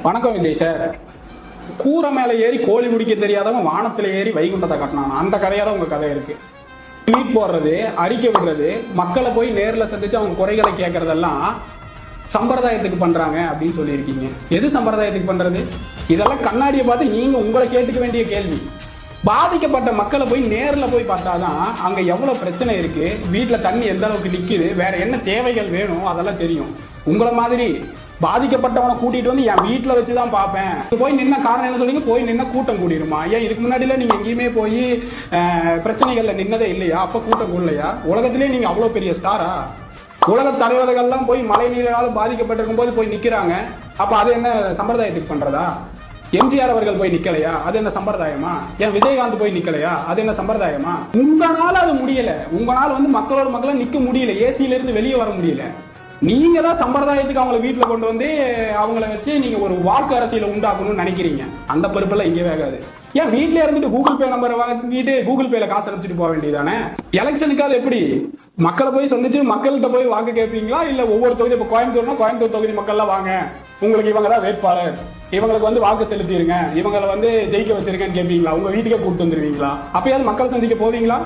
வணக்கம் விஜய் சார். கூரை மேல ஏறி கோழி குடிக்க தெரியாதவன் வானத்துல ஏறி வைகுண்டத்தை கட்டினான். அந்த கதையா தான் உங்க கதை இருக்கு. ட்வீட் போடுறது, அறிக்கை விடுறது, மக்களை போய் நேர்ல சந்திச்சு அவங்க குறைகளை கேட்கறதெல்லாம் சம்பிரதாயத்துக்கு பண்றாங்க அப்படின்னு சொல்லியிருக்கீங்க. எது சம்பிரதாயத்துக்கு பண்றது? இதெல்லாம் கண்ணாடியை பார்த்து நீங்க உங்களை கேட்டுக்க வேண்டிய கேள்வி. பாதிக்கப்பட்ட மக்களை போய் நேர்ல போய் பார்த்தாதான் அங்க எவ்வளவு பிரச்சனை இருக்கு, வீட்டுல தண்ணி எந்த அளவுக்கு நிக்குது, வேற என்ன தேவைகள் வேணும் அதெல்லாம் தெரியும். உங்களை மாதிரி பாதிக்கப்பட்டவனை கூட்டிட்டு வந்து என் வீட்டுல வச்சுதான் பார்ப்பேன். போய் நின்ன காரணம் என்ன சொல்றீங்க? போய் நின்ன கூட்டம் கூடிருமா? ஏன் இதுக்கு முன்னாடில நீங்க எங்கேயுமே போய் பிரச்சனைகள்ல நின்னதே இல்லையா? அப்ப கூட்டம் கூடலையா? உலகத்திலேயே நீங்க அவ்வளவு பெரிய ஸ்டாரா? உலக தலைவர்கள்லாம் போய் மழை நீரால் பாதிக்கப்பட்டிருக்கும் போது போய் நிக்கிறாங்க. அப்ப அது என்ன சம்பிரதாயத்துக்கு பண்றதா? எம்ஜிஆர் அவர்கள் போய் நிக்கலையா? அது என்ன சம்பிரதாயமா? ஏன் விஜயகாந்த் போய் நிக்கலையா? அது என்ன சம்பிரதாயமா? உங்களால அது முடியல. உங்களால வந்து மக்களோட மக்கள நிக்க முடியல, ஏசியில இருந்து வெளியே வர முடியல. நீங்க தான் சம்பிரதாயத்துக்கு அவங்களை வீட்டுல கொண்டு வந்து அவங்கள வச்சு நீங்க ஒரு வாக்கு அரசியலை உண்டாக்கணும்னு நினைக்கிறீங்க. அந்த பொறுப்பெல்லாம் இங்கே வேகாது. ஏன் வீட்டுல இருந்துட்டு கூகுள் பே நம்பரை வாங்கிட்டு கூகுள் பேல காசு அனுப்பிச்சுட்டு போக வேண்டியதானே? எலெக்ஷனுக்காவது எப்படி மக்களை போய் சந்திச்சு மக்கள்கிட்ட போய் வாக்கு கேட்பீங்களா? இல்ல ஒவ்வொரு தொகுதி, இப்ப கோயம்புத்தூர்னா கோயம்புத்தூர் தொகுதி மக்கள்லாம் வாங்க, உங்களுக்கு இவங்க தான் வேட்பாளர், இவங்களுக்கு வந்து வாக்கு செலுத்திருங்க, இவங்களை வந்து ஜெயிக்க வச்சிருக்கேன்னு கேட்பீங்களா? உங்க வீட்டுக்கே கூப்பிட்டு வந்துருவீங்களா? அப்பயாவது மக்களை சந்திக்க போவீங்களா?